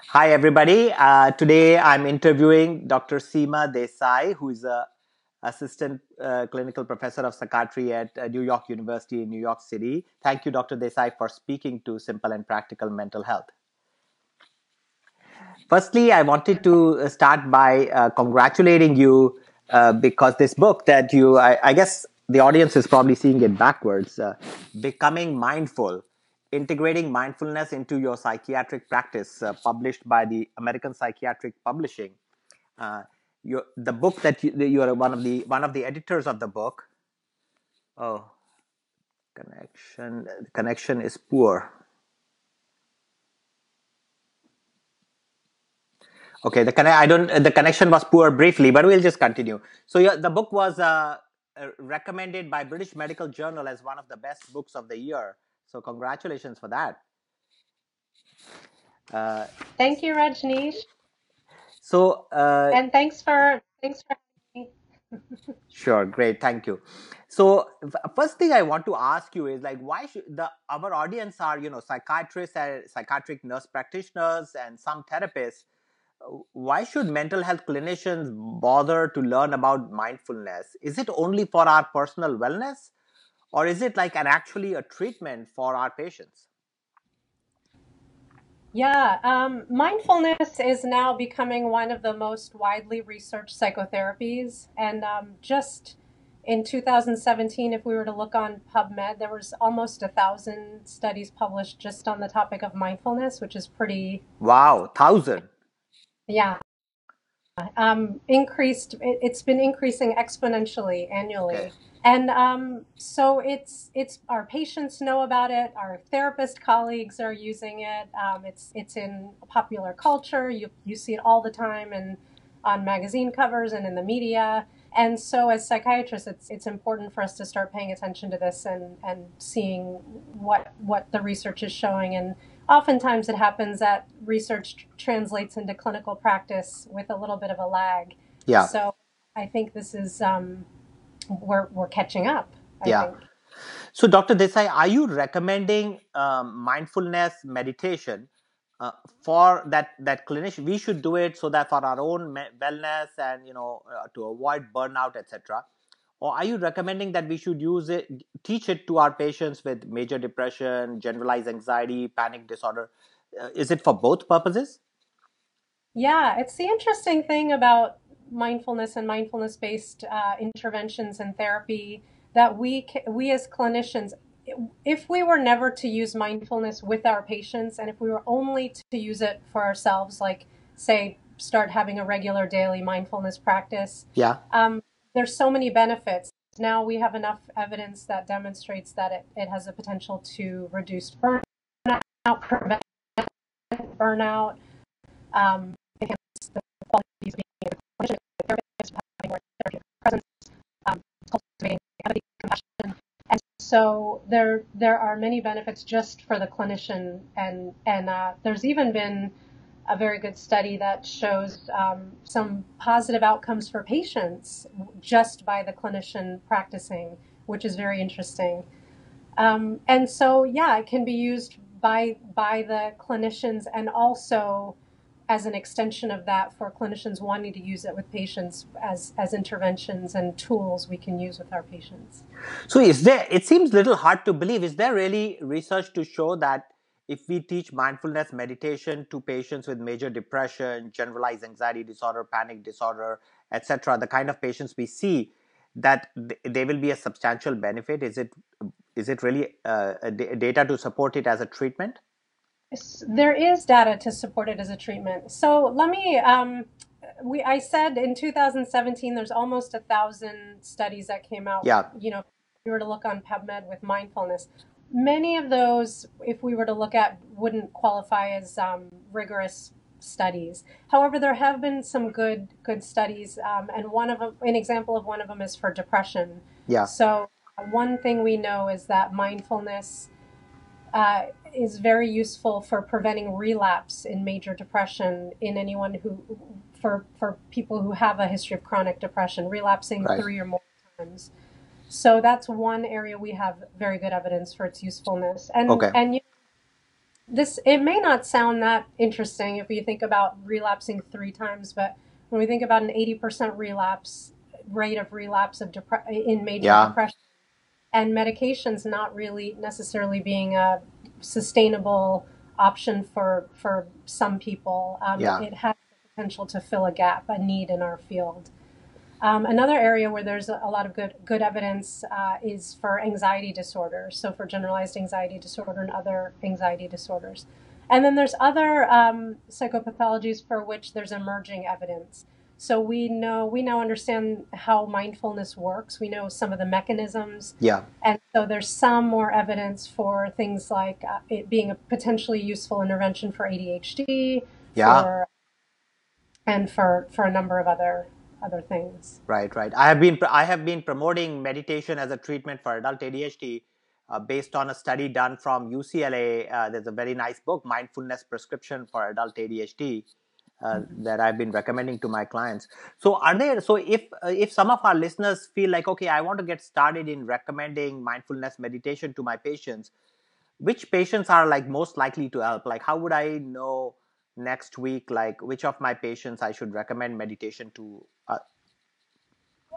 Hi, everybody. Today I'm interviewing Dr. Seema Desai, who is a assistant clinical professor of psychiatry at New York University in New York City. Thank you, Dr. Desai, for speaking to Simple and Practical Mental Health. Firstly, I wanted to start by congratulating you because this book that I guess the audience is probably seeing it backwards, Becoming Mindful, Integrating Mindfulness into Your Psychiatric Practice, published by the American Psychiatric Publishing. Uh, the book that you are one of the editors of the book. Oh, connection is poor. Okay, the connection was poor briefly, but we'll just continue. So yeah, the book was recommended by British Medical Journal as one of the best books of the year. So congratulations for that. Uh, Thank you, Rajneesh, so and thanks for having me. sure, great, thank you. So first thing I want to ask you is like, why should the our audience are psychiatrists and psychiatric nurse practitioners and some therapists. Why should mental health clinicians bother to learn about mindfulness? Is it only for our personal wellness, or is it like an actually a treatment for our patients? Yeah, mindfulness is now becoming one of the most widely researched psychotherapies, and just in 2017, if we were to look on PubMed, there was almost 1,000 studies published just on the topic of mindfulness, which is pretty, Wow, thousand. yeah, it's been increasing exponentially Okay, annually. And so it's our patients know about it, our therapist colleagues are using it. It's in popular culture. You see it all the time and on magazine covers and in the media. And so as psychiatrists, it's important for us to start paying attention to this and seeing what the research is showing. And oftentimes it happens that research translates into clinical practice with a little bit of a lag. yeah, So I think this is we're catching up, I yeah. think. So, Dr. Desai, are you recommending mindfulness meditation for that clinician? We should do it so that for our own wellness and to avoid burnout, etc. Or are you recommending that we should teach it to our patients with major depression, generalized anxiety, panic disorder? Is it for both purposes? Yeah, it's the interesting thing about mindfulness and mindfulness based interventions and therapy that we as clinicians, if we were never to use mindfulness with our patients and if we were only to use it for ourselves, like say start having a regular daily mindfulness practice, Yeah. um, there's so many benefits. Now we have enough evidence that demonstrates that it has a potential to reduce burnout, prevent burnout, enhance the qualities of being a clinician, a therapist, having more therapeutic presence, cultivating empathy, compassion. And so there are many benefits just for the clinician, and there's even been a very good study that shows some positive outcomes for patients just by the clinician practicing, which is very interesting. And so, yeah, it can be used by the clinicians and also as an extension of that for clinicians wanting to use it with patients as interventions and tools we can use with our patients. So it seems a little hard to believe, is there really research to show that if we teach mindfulness meditation to patients with major depression, generalized anxiety disorder, panic disorder, etc., the kind of patients we see, that there will be a substantial benefit? Is it really data to support it as a treatment? There is data to support it as a treatment. So let me, I said in 2017, there's almost 1,000 studies that came out, Yeah, if we were to look on PubMed with mindfulness. Many of those, if we were to look at, wouldn't qualify as rigorous studies. However, there have been some good studies, and an example of one of them is for depression. yeah, So one thing we know is that mindfulness uh, is very useful for preventing relapse in major depression in anyone for people who have a history of chronic depression, relapsing right. 3 or more times. So that's one area we have very good evidence for its usefulness. Okay. And this it may not sound that interesting if you think about relapsing 3 times, but when we think about an 80% relapse rate of relapse in major Yeah, depression, and medications not really necessarily being a sustainable option for some people, yeah, it has the potential to fill a gap, a need in our field. Another area where there's a lot of good evidence is for anxiety disorders, so for generalized anxiety disorder and other anxiety disorders. And then there's other psychopathologies for which there's emerging evidence. So we now understand how mindfulness works. We know some of the mechanisms, yeah, and so there's some more evidence for things like it being a potentially useful intervention for ADHD, yeah. for and for a number of other things. Right, right. I have been promoting meditation as a treatment for adult ADHD, based on a study done from UCLA. There's a very nice book, Mindfulness Prescription for Adult ADHD, that I've been recommending to my clients. So, are there? So, if some of our listeners feel like, okay, I want to get started in recommending mindfulness meditation to my patients, which patients are like most likely to help? Like, how would I know next week, like which of my patients I should recommend meditation to?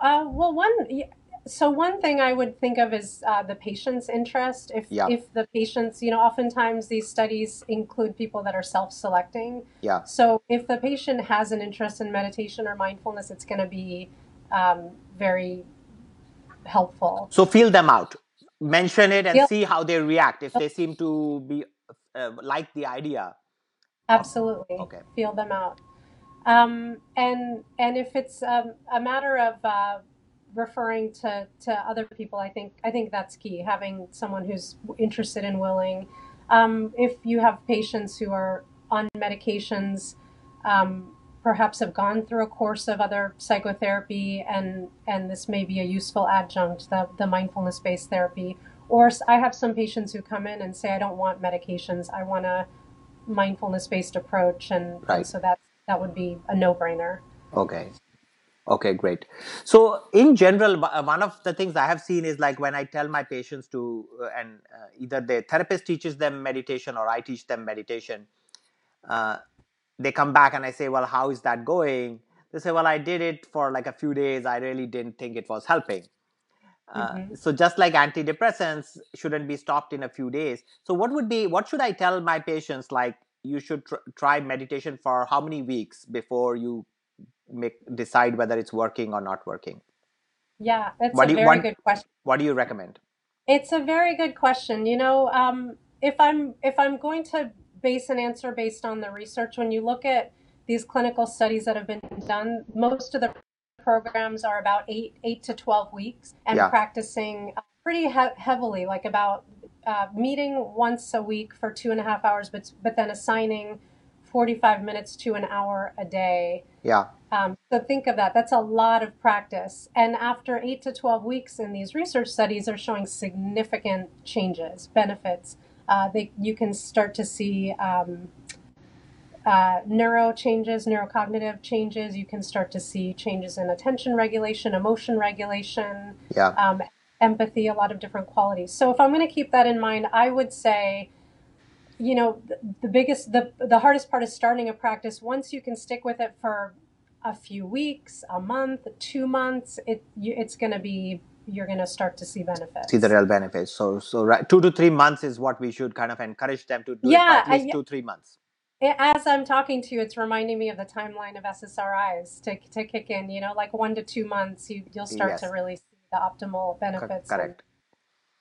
Well, one thing I would think of is the patient's interest. Yeah, If the patients, oftentimes these studies include people that are self-selecting. yeah. So if the patient has an interest in meditation or mindfulness, it's going to be very helpful. So feel them out, mention it, and Feel see how they react. If they seem to be like the idea of, Absolutely okay, feel them out. And if it's a matter of referring to other people, I think that's key. Having someone who's interested and willing. If you have patients who are on medications, perhaps have gone through a course of other psychotherapy, and this may be a useful adjunct, the mindfulness based therapy. Or I have some patients who come in and say, I don't want medications. I want a mindfulness based approach, and right, so that would be a no brainer. okay, okay, great. So in general, one of the things I have seen is like when I tell my patients to, and either the therapist teaches them meditation or I teach them meditation, uh, they come back and I say, well, how is that going? They say, well, I did it for like a few days. I really didn't think it was helping. Hmm. So just like antidepressants shouldn't be stopped in a few days. So what should I tell my patients? Like you should try meditation for how many weeks before you decide whether it's working or not working? Yeah, that's What a do you very good question. what do you recommend? It's a very good question. If I'm going to base an answer based on the research, when you look at these clinical studies that have been done, most of the programs are about eight to 12 weeks, and Yeah, practicing pretty heavily, like about meeting once a week for 2.5 hours, but then assigning 45 minutes to an hour a day. yeah. So think of that. That's a lot of practice. And after 8 to 12 weeks in these research studies are showing significant changes, benefits. You can start to see neuro changes, neurocognitive changes. You can start to see changes in attention regulation, emotion regulation, Yeah. um, empathy, a lot of different qualities. So if I'm going to keep that in mind, I would say, the hardest part is starting a practice. Once you can stick with it for a few weeks, a month, 2 months, it's going to be you're going to start to see See the benefits. real benefits. So right, 2 to 3 months is what we should kind of encourage them to do it for Yeah, at least 2 3 months. as I'm talking to you, it's reminding me of the timeline of SSRIs to kick in. Like 1 to 2 months, you'll start to Yes, really see the optimal benefits. and correct,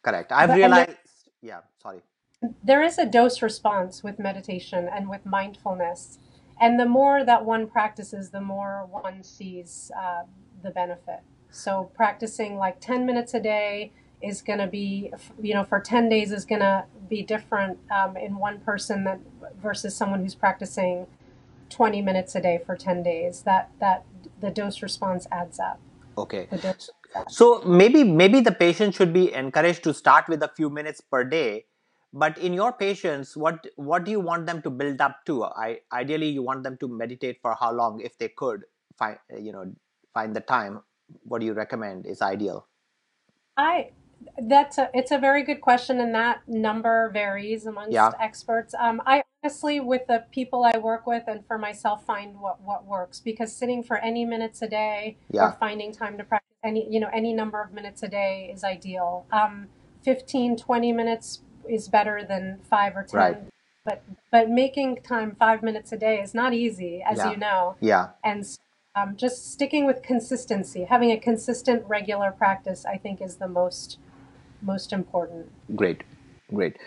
correct. I've but and there realized. Yeah, sorry. there is a dose response with meditation and with mindfulness. And the more that one practices, the more one sees the benefit. So practicing like 10 minutes a day is going to be, for 10 days is going to be different in one person versus someone who's practicing 20 minutes a day for 10 days. That the dose response adds up. Okay. The dose adds up. So maybe the patient should be encouraged to start with a few minutes per day. But in your patients, what do you want them to build up to? Ideally, you want them to meditate for how long, if they could find find the time. What do you recommend is ideal? It's a very good question, and that number varies amongst Yeah, experts. I honestly, with the people I work with, and for myself, find what works, because sitting for any minutes a day or yeah, finding time to practice any number of minutes a day is ideal. 15, 20 minutes is better than 5 or 10, right. but making time 5 minutes a day is not easy, as Yeah, you know, yeah. and just sticking with consistency, having a consistent, regular practice, I think, is the most important. Great, great.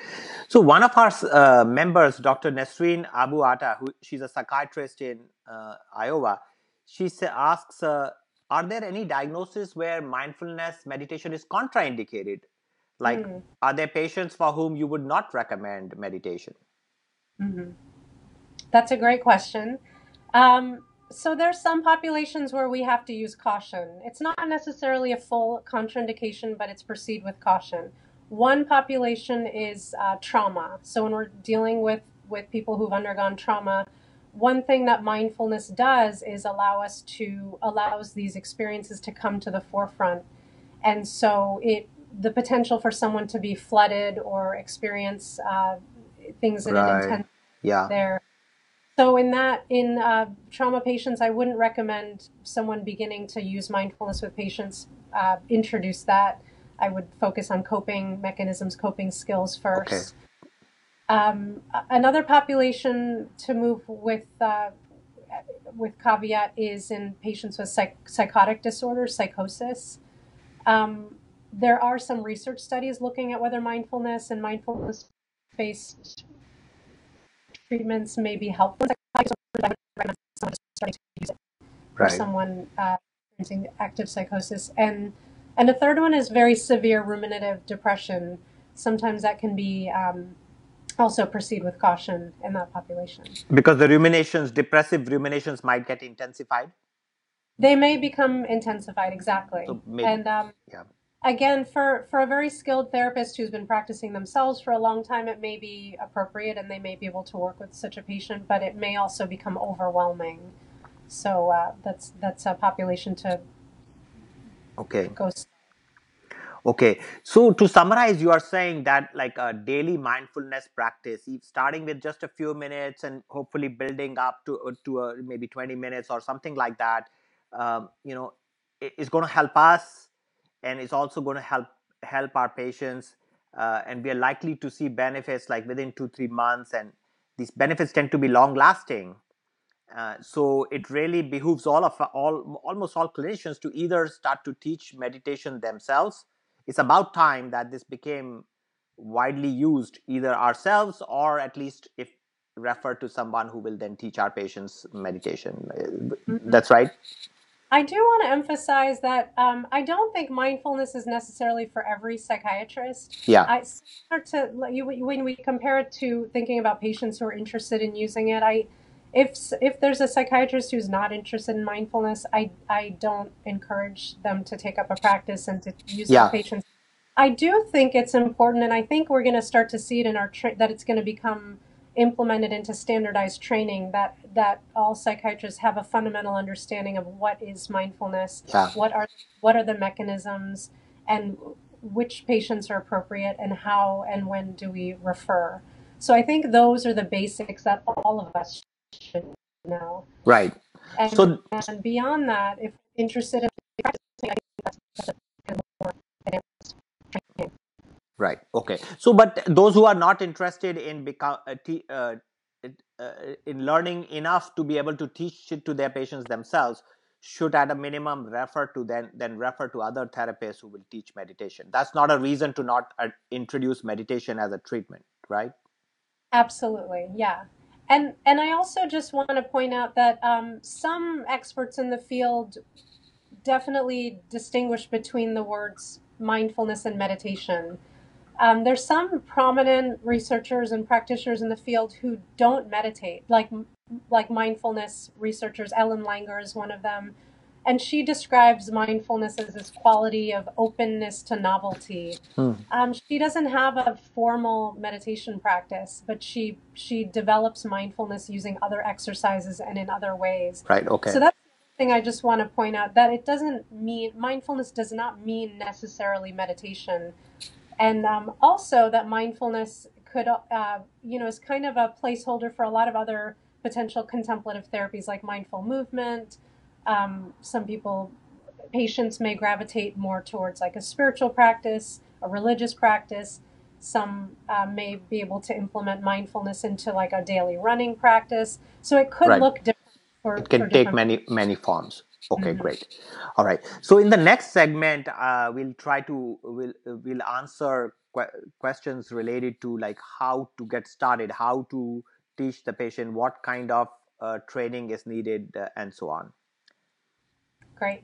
So one of our members, Dr. Nesreen Abu Atta, who she's a psychiatrist in Iowa, asks, "Are there any diagnoses where mindfulness meditation is contraindicated? Like, Mm. are there patients for whom you would not recommend meditation?" Hmm. That's a great question. So there's some populations where we have to use caution. It's not necessarily a full contraindication, but it's proceed with caution. One population is trauma. So when we're dealing with people who've undergone trauma, one thing that mindfulness does is allows these experiences to come to the forefront, and so it the potential for someone to be flooded or experience things in an Right. intense Yeah. there. So in trauma patients, I wouldn't recommend someone beginning to use mindfulness with patients introduce that. I would focus on coping mechanisms, coping skills Okay. first. Another population to move with caveat is in patients with psychotic disorders, psychosis. Um, there are some research studies looking at whether mindfulness and mindfulness-based treatments may be helpful. I would recommend someone just starting to use it for Right. someone experiencing active psychosis. And the third one is very severe ruminative depression. Sometimes that can be also proceed with caution in that population. Because the ruminations, depressive ruminations, might get intensified. They may become intensified, exactly. So maybe, And yeah. again, for a very skilled therapist who's been practicing themselves for a long time, it may be appropriate and they may be able to work with such a patient, but it may also become overwhelming. So that's a population to Okay. go. Okay. So to summarize, you are saying that like a daily mindfulness practice, starting with just a few minutes and hopefully building up to maybe 20 minutes or something like that, you know, is going to help us, and it's also going to help our patients, and we are likely to see benefits like within 2-3 months, and these benefits tend to be long lasting. So it really behooves almost all clinicians to either start to teach meditation themselves. It's about time that this became widely used either ourselves, or at least if refer to someone who will then teach our patients meditation. Mhm. That's right. I do want to emphasize that I don't think mindfulness is necessarily for every psychiatrist. Yeah. I similar to when we compare it to thinking about patients who are interested in using it. If there's a psychiatrist who's not interested in mindfulness, I don't encourage them to take up a practice and to use it with Yeah. patients. I do think it's important, and I think we're going to start to see it in that it's going to become implemented into standardized training, that all psychiatrists have a fundamental understanding of what is mindfulness, Yeah. what are the mechanisms, and which patients are appropriate, and how and when do we refer. So I think those are the basics that all of us should know. Right. And, So and beyond that, if interested in practicing, I think that's a kind of more advanced training. right. Okay. So, but those who are not interested in uh, in learning enough to be able to teach it to their patients themselves should, at a minimum, refer to then refer to other therapists who will teach meditation. That's not a reason to not introduce meditation as a treatment, right? Absolutely, yeah. And I also just want to point out that some experts in the field definitely distinguish between the words mindfulness and meditation. There's some prominent researchers and practitioners in the field who don't meditate, like mindfulness researchers. Ellen Langer is one of them, and she describes mindfulness as this quality of openness to novelty. Hmm. She doesn't have a formal meditation practice, but she develops mindfulness using other exercises and in other ways. Right. So Okay. that's thing I just want to point out that it doesn't mean mindfulness does not mean necessarily meditation, and also that mindfulness could, is kind of a placeholder for a lot of other potential contemplative therapies like mindful movement. Some people, patients may gravitate more towards like a spiritual practice, a religious practice. Some may be able to implement mindfulness into like a daily running practice. So it could Right. look different It for can take different many forms. Okay, people. great. All right. So in the next segment, we'll answer questions related to like how to get started, how to teach the patient, what kind of training is needed, and so on. Great.